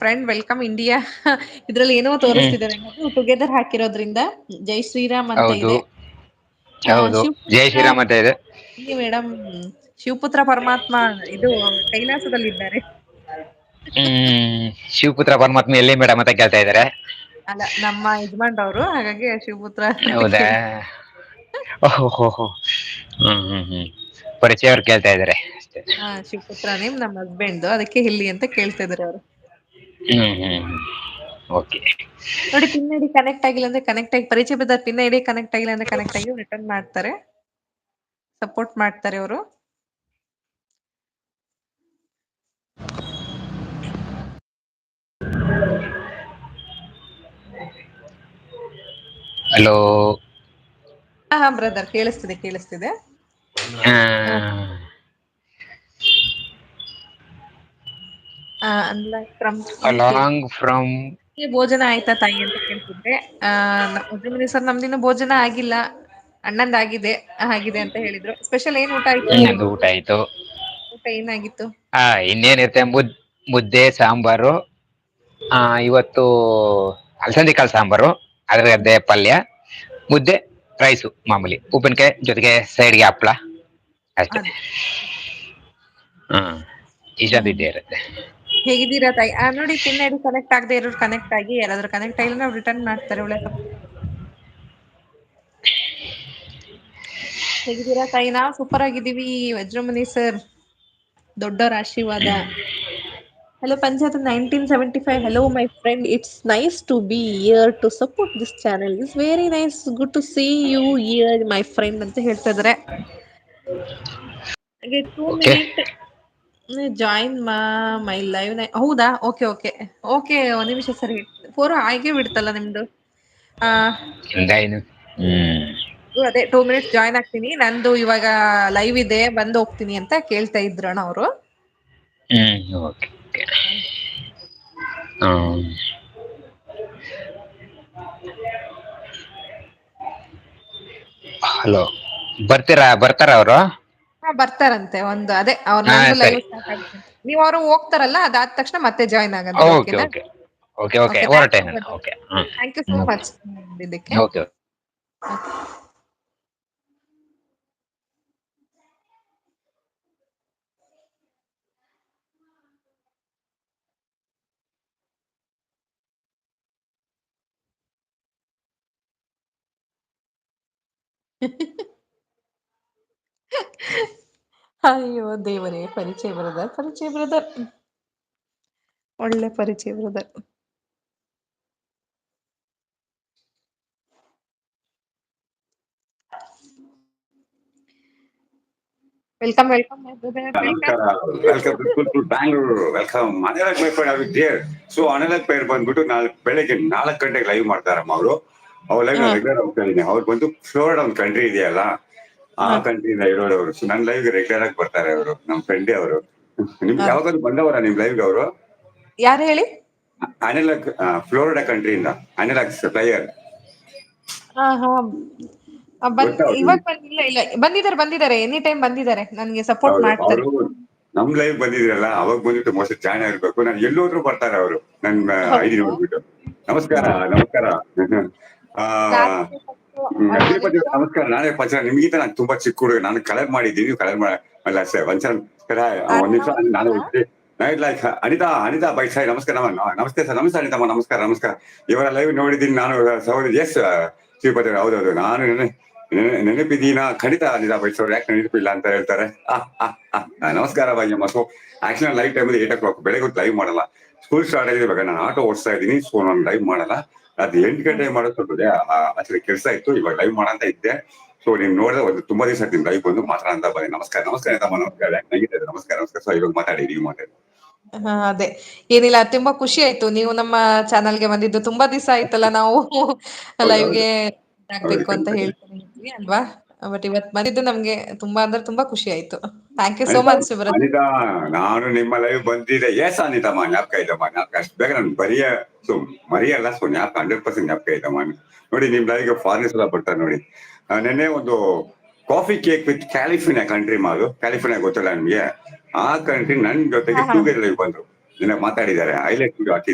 Friend welcome India ಇದ್ರಲ್ಲಿ ಏನೋ ತೋರಿಸ್ತಿದ್ದಾರೆ together ಹಾಕಿರೋದ್ರಿಂದ ಜೈ ಶ್ರೀರಾಮ್ ಅಂತ ಹೌದು ಇದೆ. ಹೌದು, ಜೈ ಶಿವಪುತ್ರ ಶ್ರೀರಾಮ್ ಅಂತ ಇದೆ. ಮೇಡಮ್ ಶಿವಪುತ್ರ ಪರಮಾತ್ಮ ಇದು ಕೈಲಾಸದಲ್ಲಿದ್ದಾರೆ. ಶಿವಪುತ್ರ ಪರಮಾತ್ಮ ಎಲ್ಲಿ ಮೇಡಮ್ ಅಂತ ಕೇಳ್ತಾ ಇದಾರೆ. ಅಲ್ಲ ನಮ್ಮ ಯಜಮಾನ್ರವ್ರು, ಹಾಗಾಗಿ ಶಿವಪುತ್ರ ಅಂತ ಹೌದಾ? ಕೇಳಿ. ಓಹೋ. ಪರಿಚಯ ಅವ್ರು ಕೇಳ್ತಾ ಇದಾರೆ ಅಷ್ಟೇ. ಶಿವಪುತ್ರ ನೇಮ್ ನಮ್ಮ ಹಸ್ಬೆಂಡ್, ಅದಕ್ಕೆ ಇಲ್ಲಿ ಅಂತ ಕೇಳ್ತಾ ಇದಾರೆ ಅವರು. ಓಕೆ. ನೋಡಿ ಪಿನ್ ಐಡಿ ಕನೆಕ್ಟ್ ಆಗಿಲ್ಲ ಅಂದ್ರೆ ಕನೆಕ್ಟ್ ಆಗಿ, ಪರಿಚಯ ಬದ ಪಿನ್ ಐಡಿ ಕನೆಕ್ಟ್ ಆಗಿಲ್ಲ ಅಂದ್ರೆ ಕನೆಕ್ಟ್ ಆಗಿ ರಿಟರ್ನ್ ಮಾಡ್ತಾರೆ, ಸಪೋರ್ಟ್ ಮಾಡ್ತಾರೆ ಅವರು. ಹಲೋ. ಹಾ ಬ್ರದರ್, ಕೇಳಿಸ್ತಿದೆ. ಅಲಾಂಗ್ ಫ್ರಮ್ ಭೋಜನ ಆಯ್ತಾ ತಾಯಿ ಅಂತ ಕೇಳ್ತಿದ್ರೆ, ಸರ್ ನಮ್ದಿನ್ನು ಭೋಜನ ಆಗಿಲ್ಲ, ಅಣ್ಣಂದ್ ಆಗಿದೆ ಅಂತ ಹೇಳಿದ್ರು. ಸ್ಪೆಷಲ್ ಏನ್ ಊಟ ಆಯ್ತು ನಂದು ಊಟ ಆಯ್ತು. ಊಟ ಏನಾಗಿತ್ತು? ಇನ್ನೇನಿರುತ್ತೆ, ಮುದ್ದೆ ಸಾಂಬಾರು. ಇವತ್ತು ಅಲಸಂದಿ ಕಾಳು ಸಾಂಬಾರು, ಅದ್ರ ಗದ್ದೆ ಪಲ್ಯ, ಮುದ್ದೆ, ರೈಸು ಮಾಮೂಲಿ, ಉಪ್ಪಿನಕಾಯಿ ಜೊತೆಗೆ ಸೈಡ್ಗೆ ಹಪ್ಳ ಅಷ್ಟೇ. ಅದೇ. ಇಷ್ಟೊಂದಿದ್ದೇ ಇರುತ್ತೆ. ಹೇಗಿದ್ದೀರಾ ತಾಯಿ? ನೋಡಿ ಪಿನ್ ಐಡಿ ಕನೆಕ್ಟ್ ಆಗದೆ ಇರೋರು ಕನೆಕ್ಟ್ ಆಗಿ, ಯಾರಾದ್ರೂ ಕನೆಕ್ಟ್ ಆಗಿಲ್ಲ ನಾವು ರಿಟರ್ನ್ ಮಾಡ್ತಾರೆ. ಒಳ್ಳೆ ಹೇಗಿದ್ದೀರಾ ತಾಯಿ? ನಾವು ಸೂಪರ್ ಆಗಿದ್ದೀವಿ ವಜ್ರಮುನಿ ಸರ್, ದೊಡ್ಡವರ ಆಶೀರ್ವಾದ. Hello Panchayat 1975. Hello my friend. It's nice to be here to support this channel. It's very nice. Good to see you here, my friend ಅಂತ ಹೇಳ್ತಾ ಇದಾರೆ. ಹಾಗೆ 2 okay. minute join my live. ಹೌದಾ? Okay, ಒಂದ್ ನಿಮಿಷ ಸರಿ. 4 ಆಗಿ ಬಿಡ್ತಲ್ಲ ನಿಮ್ದು. ಅದೇ 2 minutes ಜಾಯಿನ್ ಆಗ್ತೀನಿ, ನಂದು ಇವಾಗ ಲೈವ್ ಇದೆ, ಬಂದ್ ಹೋಗ್ತೀನಿ ಅಂತ ಕೇಳ್ತಾ ಇದ್ರಣ ಅವರು. ಓಕೆ. ಹಲೋ. ಬರ್ತಾರ ಅವರು? ಬರ್ತಾರಂತೆ. ಅದೇ ಅವ್ರ ನಂದು ಲೈವ್ ಸರಿ. ಸ್ಟಾರ್ಟ್ ಆಗುತ್ತೆ. ನೀವು ಅವರು ಹೋಗ್ತಾರಲ್ಲ, ಅದಾದ ತಕ್ಷಣ ಮತ್ತೆ ಜಾಯಿನ್ ಆಗಂತ್ರಿ. ಓಕೆನಾ? ಓಕೆ. ಥ್ಯಾಂಕ್ ಯು ಹೊರಟೇನ? Brother. Okay. Thank you so much ಇದಕ್ಕೆ. ಓಕೆ. ಅಯ್ಯೋ ದೇವರೇ, ಪರಿಚಯ ಬ್ರದರ್, ಒಳ್ಳೆ ಪರಿಚಯ brother. Welcome my brother, welcome. ನಮಸ್ಕಾರ, welcome to Bangalore, welcome. Anil my friend ಅವ್ರು ದೇರ್. ಸೊ ಅನಿಲ್ ಪೇರ್ ಬಂದ್ಬಿಟ್ಟು ಬೆಳಗ್ಗೆ 4 ಗಂಟೆಗೆ ಲೈವ್ ಮಾಡ್ತಾರಮ್ಮ ಅವರು. ಅವ್ರ ಲೈವ್ ನಾನು ರೆಗ್ಯುಲರ್ ಹೋಗ್ತಾ ಇದ್ದೀನಿ. ಅವ್ರು ಬಂದು ಫ್ಲೋರಿಡಾ ಒಂದು ಕಂಟ್ರಿ ಇದೆಯಲ್ಲ, ಆ ಕಂಟ್ರಿಯಿಂದ ಇರೋರು. ಸೊ ನನ್ನ ಲೈವ್ಗೆ ರೆಗ್ಯುಲರ್ ಆಗಿ ಬರ್ತಾರೆ ಅವರು, ನಮ್ಮ ಫ್ರೆಂಡೇ ಅವರು. ನಿಮ್ಗೆ ಯಾವಾಗಾದ್ರು ಬಂದವರ ನಿಮ್ ಲೈವ್ಗೆ ಅವರು? ಯಾರು ಹೇಳಿ? ಅನಿಲ್, ಫ್ಲೋರಿಡಾ ಕಂಟ್ರಿಯಿಂದ ಅನಿಲ್ ಪ್ಲೇಯರ್. ಇವಾಗ ಇಲ್ಲ, ಬಂದಿದ್ದಾರೆ, ಎನಿ ಟೈಮ್ ಬಂದಿದ್ದಾರೆ, ನನ್ಗೆ ಸಪೋರ್ಟ್ ಮಾಡ್ತಾರೆ. ಅವರು ನಮ್ ಲೈವ್ ಬಂದಿದ್ರಲ್ಲ, ಅವಾಗ ಬಂದಿಟ್ಟು ಮೋಸ್ಟ್ ಜಾಯ್ನ್ ಆಗಿರ್ಬೇಕು. ನಾನು ಎಲ್ಲೋದ್ರು ಬರ್ತಾರೆ ಅವರು, ನನ್ನ ಐಡಿ ನೋಡ್ಬಿಟ್ಟು. ನಮಸ್ಕಾರ. ನಮಸ್ಕಾರ. ನಾನೇ ಪಂಚ. ನಿಮ್ಗಿಂತ ನಾನು ತುಂಬಾ ಚಿಕ್ಕ ಹುಡುಗ. ನಾನು ಕಲರ್ ಮಾಡಿದ್ದೀನಿ, ಕಲರ್ ಒಂದ್ಸಲ ಒಂದ್ ನಿಮಿಷ ನಾನು ಲೈಕ್ ಅನಿತಾ ಬೈ ಸಾಯಿ. ನಮಸ್ತೆ ಸರ್. ನಮಸ್ತೆ ಅನಿತಮ್ಮ. ನಮಸ್ಕಾರ. ಇವರ ಲೈವ್ ನೋಡಿದ್ದೀನಿ ನಾನು. ಸಹೋದರಿ ಎಸ್ ಶ್ರೀಪತಿ. ಹೌದೌದು, ನಾನು ನೆನಪಿದ್ದೀನ. ಖಂಡಿತ ಅನಿತಾ ಬೈ ಸರ್, ಯಾಕೆ ನೆನಪಿಲ್ಲ ಅಂತ ಹೇಳ್ತಾರೆ. ನಮಸ್ಕಾರ ಬಾಯ್ಯಮ್ಮ. ಸೊ ಆಕ್ಚುಲಿ ಲೈವ್ ಟೈಮಲ್ಲಿ 8 o'clock ಬೆಳಗ್ಗೆ ಹೊತ್ತು ಲೈವ್ ಮಾಡಲ್ಲ. ಸ್ಕೂಲ್ ಸ್ಟಾರ್ಟ್ ಆಗಿದೆ, ಇವಾಗ ನಾನು ಆಟೋ ಓಡಿಸ್ತಾ ಇದ್ದೀನಿ. ಸೊ ನಾನು ಲೈವ್ ಮಾಡಲ್ಲ. ಅದು 8 ಗಂಟೆ ಮಾಡೋದು ಸ್ವಲ್ಪ ಕೆಲಸ ಇತ್ತು. ಇವಾಗ ಲೈವ್ ಮಾಡಂತ ಇದ್ದೆ. ಸೊ ನೀವ್ ನೋಡಿದ್ರೆ ಒಂದು ತುಂಬಾ ದಿವಸ ನಿಮ್ ಲೈವ್ ಬಂದು ಮಾತಾಡಂತ ಬನ್ನಿ. ನಮಸ್ಕಾರ. ನಮಸ್ಕಾರ. ಸೊ ಇವಾಗ ಮಾತಾಡಿ, ನೀವು ಮಾತಾಡಿ. ಅದೇ ಏನಿಲ್ಲ, ತುಂಬಾ ಖುಷಿ ಆಯ್ತು ನೀವು ನಮ್ಮ ಚಾನಲ್ಗೆ ಬಂದಿದ್ದು. ತುಂಬಾ ದಿವಸ ಆಯ್ತಲ್ಲ ನಾವು ಲೈವ್ಗೆ ಆಗ್ಬೇಕು ಅಂತ ಹೇಳ್ತೀವಿ ಅಲ್ವಾ. ಬಟ್ ಇವತ್ತು ಬಂದಿದ್ದು ನಮ್ಗೆ ತುಂಬಾ ಅಂದ್ರೆ ತುಂಬಾ ಖುಷಿ ಆಯ್ತು. Thank you so much brother. Anita, ನಾನು ನಿಮ್ಮ ಲೈವ್ ಬಂದಿದ್ದೆ. ಎಸ್ ಅನಿತಮ್ಮ, ಜ್ಞಾಪಕ ಇದ್ದಮ್ಮ. ಅಷ್ಟು ಬೇಗ ನಾನು ಮರಿಯಲ್ಲ. ಸೊ ಜ್ಞಾಪಕ 100% ಜ್ಞಾಪಕ ಇದ್ದಮ್ಮ. ನೋಡಿ, ನಿಮ್ ಲೈವ್ಗೆ ಫಾರಿನರ್ಸ್ ಎಲ್ಲ ಬರ್ತಾರೆ ನೋಡಿ. ನೆನ್ನೆ ಒಂದು coffee cake with California country ಮಾಡು. ಕ್ಯಾಲಿಫೋರ್ನಿಯಾ ಗೊತ್ತಿಲ್ಲ ನಿಮ್ಗೆ? ಆ ಕಂಟ್ರಿ ನನ್ ಜೊತೆಗೆ ಟೂಗೆದರ್ ಲೈವ್ ಬಂದ್ರು. ಮಾತಾಡಿದ್ದಾರೆ ಹೈಲೈಟ್ ಹಾಕಿದ್ದಾರೆ.